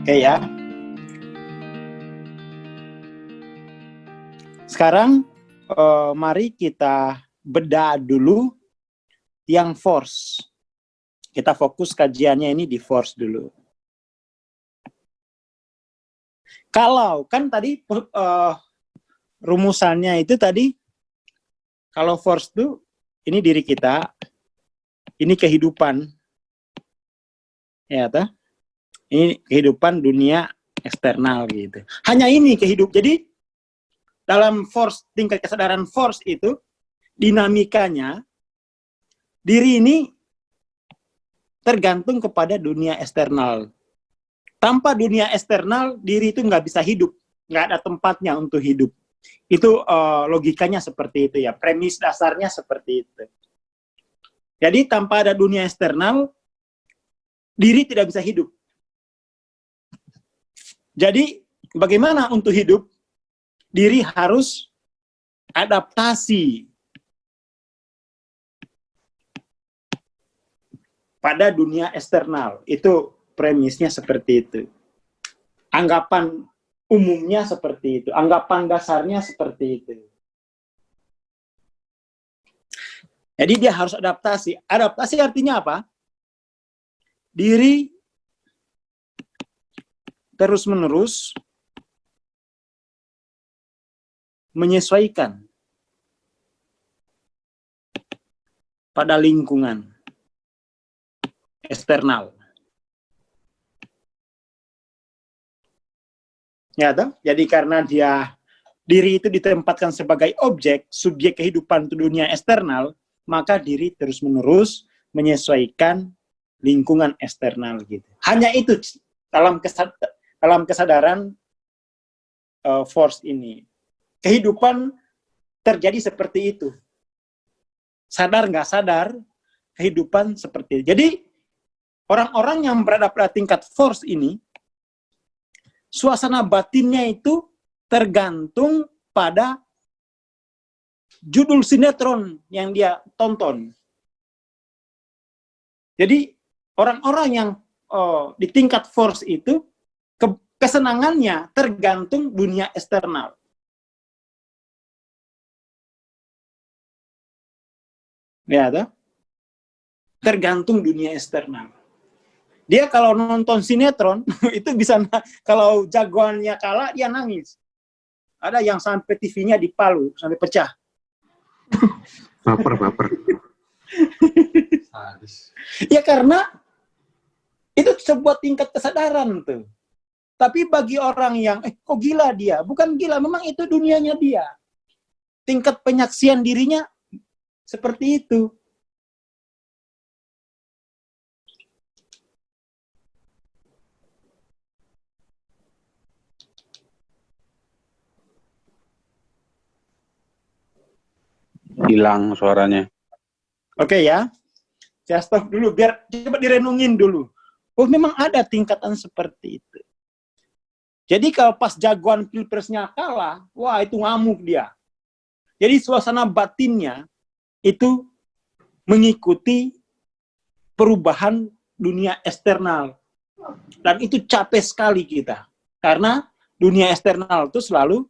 Oke ya. Sekarang mari kita bedah dulu yang force. Kita fokus kajiannya ini di force dulu. Kalau kan tadi rumusannya itu tadi, kalau force itu ini diri kita, ini kehidupan, ya toh? Ini kehidupan dunia eksternal gitu. Hanya ini kehidupan. Jadi dalam force, tingkat kesadaran force itu dinamikanya diri ini tergantung kepada dunia eksternal. Tanpa dunia eksternal, diri itu nggak bisa hidup, nggak ada tempatnya untuk hidup. Itu logikanya seperti itu ya, premis dasarnya seperti itu. Jadi tanpa ada dunia eksternal, diri tidak bisa hidup. Jadi bagaimana untuk hidup? Diri harus adaptasi pada dunia eksternal. Itu premisnya seperti itu. Anggapan umumnya seperti itu. Anggapan dasarnya seperti itu. Jadi dia harus adaptasi. Adaptasi artinya apa? Diri terus-menerus menyesuaikan pada lingkungan eksternal. Ya, toh? Jadi karena diri itu ditempatkan sebagai objek, subjek kehidupan di dunia eksternal, maka diri terus-menerus menyesuaikan lingkungan eksternal gitu. Hanya itu dalam kesadaran force ini. Kehidupan terjadi seperti itu. Sadar nggak sadar, kehidupan seperti itu. Jadi orang-orang yang berada pada tingkat force ini, suasana batinnya itu tergantung pada judul sinetron yang dia tonton. Jadi orang-orang yang di tingkat force itu, kesenangannya tergantung dunia eksternal. Ya, toh? Tergantung dunia eksternal. Dia kalau nonton sinetron, itu bisa, kalau jagoannya kalah, dia nangis. Ada yang sampai TV-nya dipalu, sampai pecah. Baper. Ya karena itu sebuah tingkat kesadaran tuh. Tapi bagi orang yang, kok gila dia? Bukan gila, memang itu dunianya dia. Tingkat penyaksian dirinya seperti itu. Hilang suaranya. Oke ya. Saya stop dulu, biar coba direnungin dulu. Oh, memang ada tingkatan seperti itu. Jadi kalau pas jagoan pilpresnya kalah, wah itu ngamuk dia. Jadi suasana batinnya itu mengikuti perubahan dunia eksternal. Dan itu capek sekali kita. Karena dunia eksternal itu selalu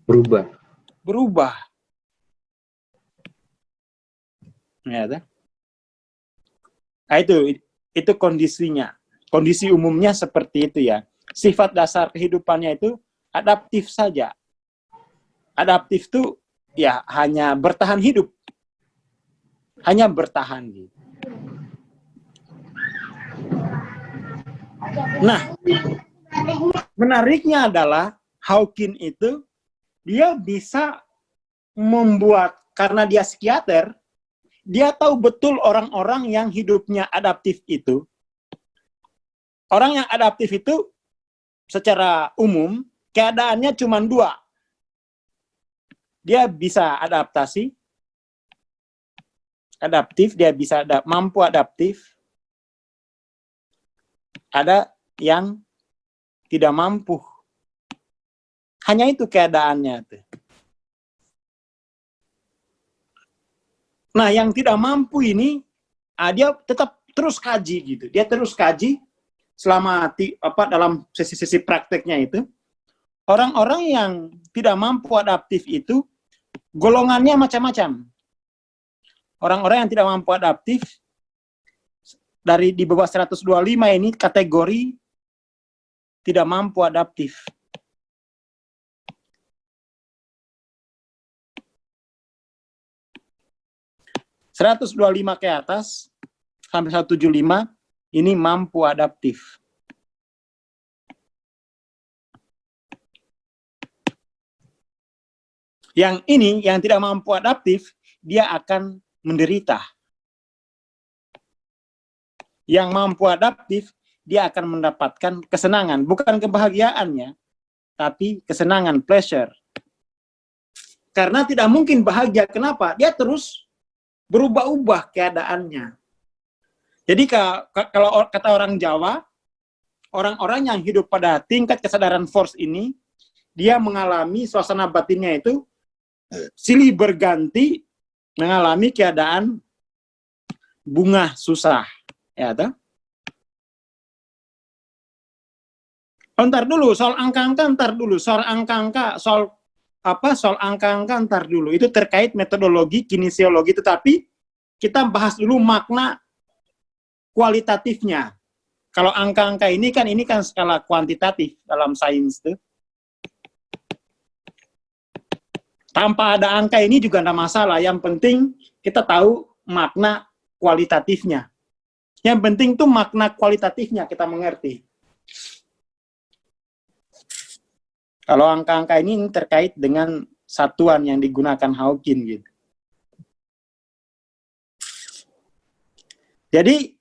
berubah. Ya, nah, itu kondisinya. Kondisi umumnya seperti itu ya. Sifat dasar kehidupannya itu adaptif saja. Adaptif itu ya hanya bertahan hidup. Hanya bertahan gitu. Nah, menariknya adalah Hawking itu dia bisa membuat, karena dia psikiater, dia tahu betul orang-orang yang hidupnya adaptif itu. Orang yang adaptif itu secara umum keadaannya cuma dua. Dia bisa adaptif, dia bisa mampu adaptif. Ada yang tidak mampu. Hanya itu keadaannya. Nah, yang tidak mampu ini, dia tetap terus kaji gitu. Dia terus kaji selama dalam sesi-sesi prakteknya itu, orang-orang yang tidak mampu adaptif itu golongannya macam-macam. Orang-orang yang tidak mampu adaptif di bawah 125 ini kategori tidak mampu adaptif. (125) ke atas sampai 175 ini mampu adaptif. Yang ini, yang tidak mampu adaptif, dia akan menderita. Yang mampu adaptif, dia akan mendapatkan kesenangan. Bukan kebahagiaannya, tapi kesenangan, pleasure. Karena tidak mungkin bahagia. Kenapa? Dia terus berubah-ubah keadaannya. Jadi kalau kata orang Jawa, orang-orang yang hidup pada tingkat kesadaran force ini, dia mengalami suasana batinnya itu silih berganti mengalami keadaan bunga susah, ya toh? Ntar dulu soal angka-angka, soal angka-angka, soal angka-angka ntar dulu. Itu terkait metodologi kinesiologi, tetapi kita bahas dulu makna kualitatifnya. Kalau angka-angka ini kan skala kuantitatif dalam sains tuh. Tanpa ada angka ini juga tidak masalah. Yang penting kita tahu makna kualitatifnya. Yang penting tuh makna kualitatifnya kita mengerti. Kalau angka-angka ini terkait dengan satuan yang digunakan Hawking gitu. Jadi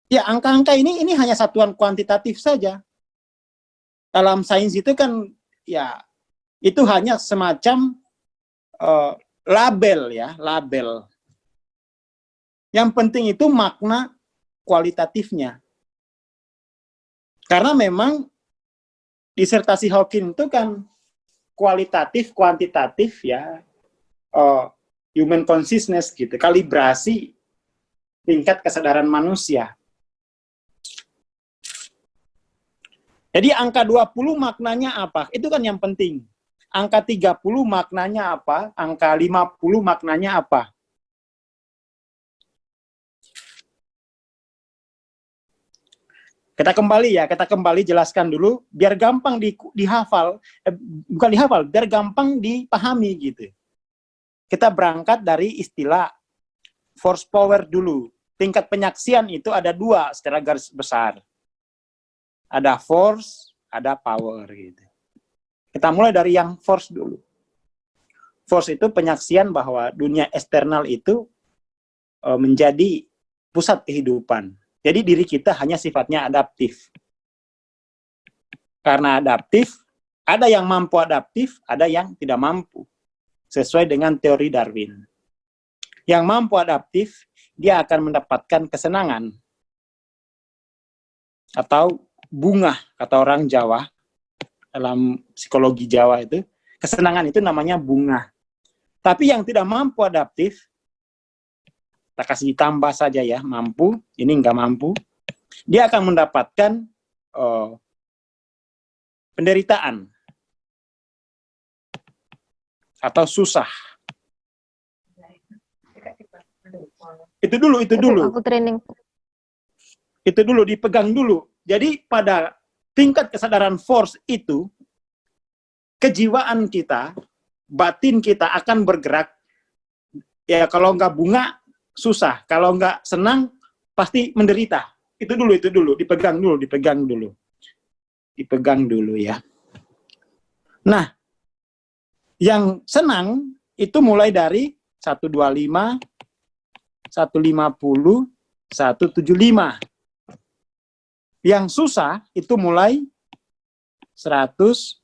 ya angka-angka ini hanya satuan kuantitatif saja. Dalam sains itu kan ya itu hanya semacam label ya, label. Yang penting itu makna kualitatifnya. Karena memang disertasi Hawking itu kan kualitatif, kuantitatif ya, human consciousness gitu, kalibrasi tingkat kesadaran manusia. Jadi angka 20 maknanya apa? Itu kan yang penting. Angka 30 maknanya apa? Angka 50 maknanya apa? Kita kembali jelaskan dulu, biar gampang dihafal, bukan dihafal, biar gampang dipahami gitu. Kita berangkat dari istilah force power dulu. Tingkat penyaksian itu ada dua secara garis besar. Ada force, ada power gitu. Kita mulai dari yang force dulu. Force itu penyaksian bahwa dunia eksternal itu menjadi pusat kehidupan. Jadi diri kita hanya sifatnya adaptif. Karena adaptif, ada yang mampu adaptif, ada yang tidak mampu. Sesuai dengan teori Darwin. Yang mampu adaptif, dia akan mendapatkan kesenangan. Atau bunga, kata orang Jawa. Dalam psikologi Jawa itu, kesenangan itu namanya bunga. Tapi yang tidak mampu adaptif, kita kasih tambah saja ya, mampu, ini nggak mampu, dia akan mendapatkan penderitaan atau susah. Itu dulu. Aku training. Itu dulu, dipegang dulu. Jadi pada tingkat kesadaran force itu, kejiwaan kita, batin kita akan bergerak. Ya kalau nggak bunga, susah. Kalau nggak senang, pasti menderita. Itu dulu. Dipegang dulu ya. Nah, yang senang itu mulai dari 125, 150, 175. Yang susah itu mulai 100,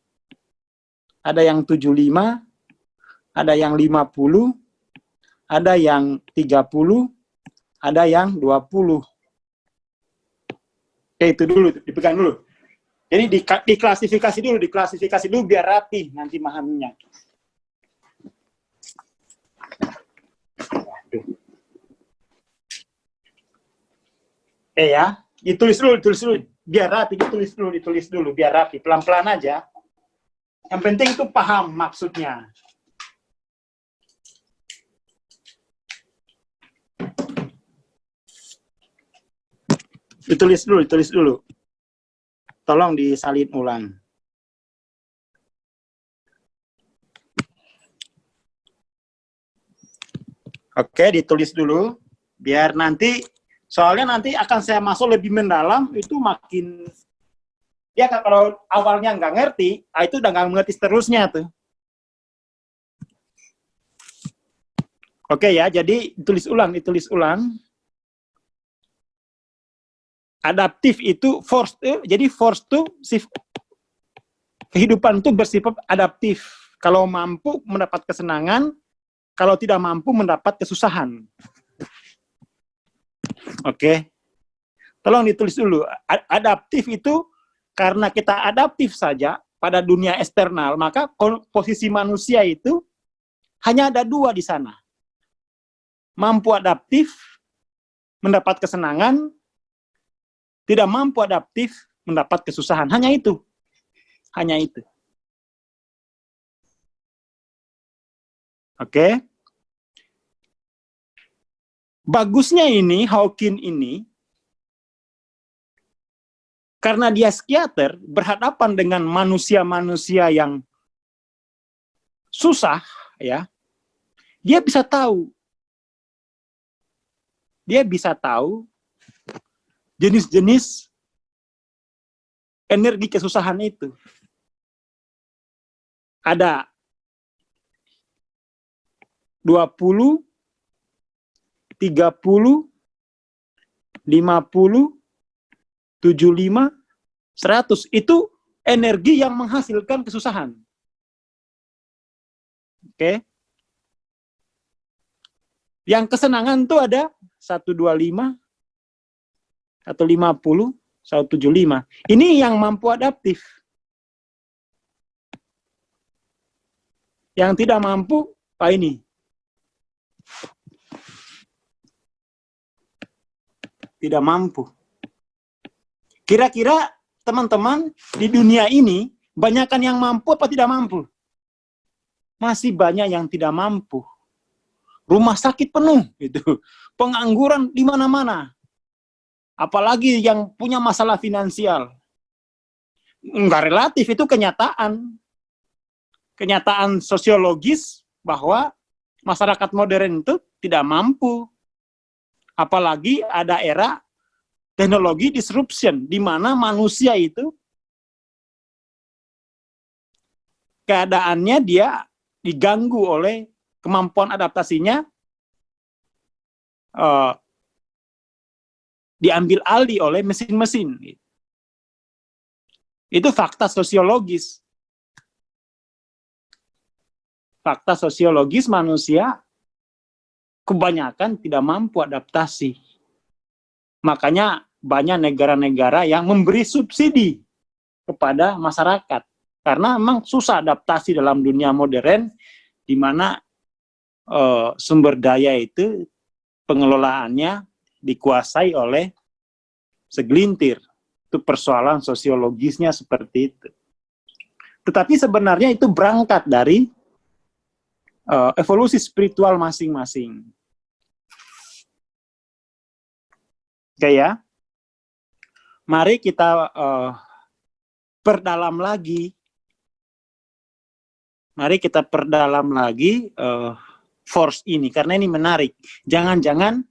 ada yang 75, ada yang 50, ada yang 30, ada yang 20. Oke, itu dulu, dipegang dulu. Jadi diklasifikasi dulu biar rapi nanti memahaminya. Ya, ditulis dulu, biar rapi, ditulis dulu, biar rapi, pelan-pelan aja. Yang penting itu paham maksudnya. Ditulis dulu. Tolong disalin ulang. Oke, ditulis dulu, biar nanti, soalnya nanti akan saya masuk lebih mendalam, itu makin, ya kalau awalnya nggak ngerti, itu udah nggak mengerti seterusnya tuh. Oke ya, jadi ditulis ulang. Adaptif itu force, jadi force tuh kehidupan itu bersifat adaptif. Kalau mampu mendapat kesenangan, kalau tidak mampu mendapat kesusahan. Oke. Tolong ditulis dulu. Adaptif itu karena kita adaptif saja pada dunia eksternal, maka posisi manusia itu hanya ada dua di sana. Mampu adaptif, mendapat kesenangan, tidak mampu adaptif, mendapat kesusahan. Hanya itu. Hanya itu. Oke. Bagusnya ini, Hawking ini, karena dia psikiater, berhadapan dengan manusia-manusia yang susah, ya, dia bisa tahu jenis-jenis energi kesusahan itu. Ada 20, 30, 50, 75, 100. Itu energi yang menghasilkan kesusahan. Oke. Yang kesenangan itu ada 125, 150, 175. Ini yang mampu adaptif. Yang tidak mampu, apa ini? Tidak mampu. Kira-kira teman-teman di dunia ini, banyakkan yang mampu apa tidak mampu? Masih banyak yang tidak mampu. Rumah sakit penuh, gitu. Pengangguran di mana-mana. Apalagi yang punya masalah finansial. Enggak relatif, itu kenyataan. Kenyataan sosiologis bahwa masyarakat modern itu tidak mampu. Apalagi ada era teknologi disruption, di mana manusia itu keadaannya dia diganggu oleh kemampuan adaptasinya, diambil alih oleh mesin-mesin. Itu fakta sosiologis. Fakta sosiologis manusia kebanyakan tidak mampu adaptasi. Makanya banyak negara-negara yang memberi subsidi kepada masyarakat. Karena memang susah adaptasi dalam dunia modern, di mana sumber daya itu pengelolaannya dikuasai oleh segelintir. Itu persoalan sosiologisnya seperti itu. Tetapi sebenarnya itu berangkat dari evolusi spiritual masing-masing. Oke ya. Mari kita perdalam lagi. Mari kita perdalam lagi force ini, karena ini menarik. Jangan-jangan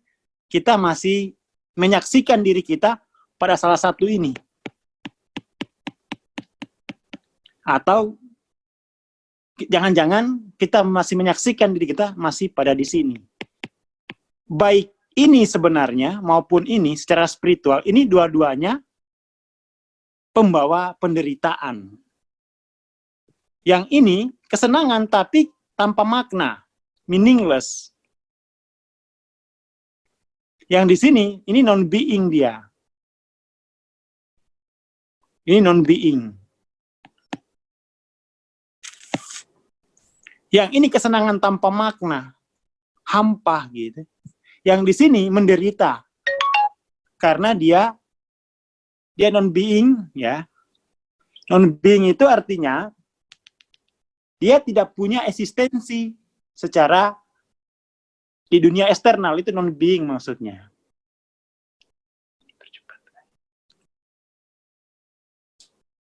kita masih menyaksikan diri kita pada salah satu ini. Atau jangan-jangan kita masih menyaksikan diri kita masih pada di sini. Baik ini sebenarnya maupun ini secara spiritual, ini dua-duanya pembawa penderitaan. Yang ini kesenangan tapi tanpa makna, meaningless. Yang di sini, ini non-being dia. Ini non-being. Yang ini kesenangan tanpa makna, hampa gitu. Yang di sini menderita. karena dia non being, ya. Non being itu artinya dia tidak punya eksistensi secara di dunia eksternal, itu non being maksudnya.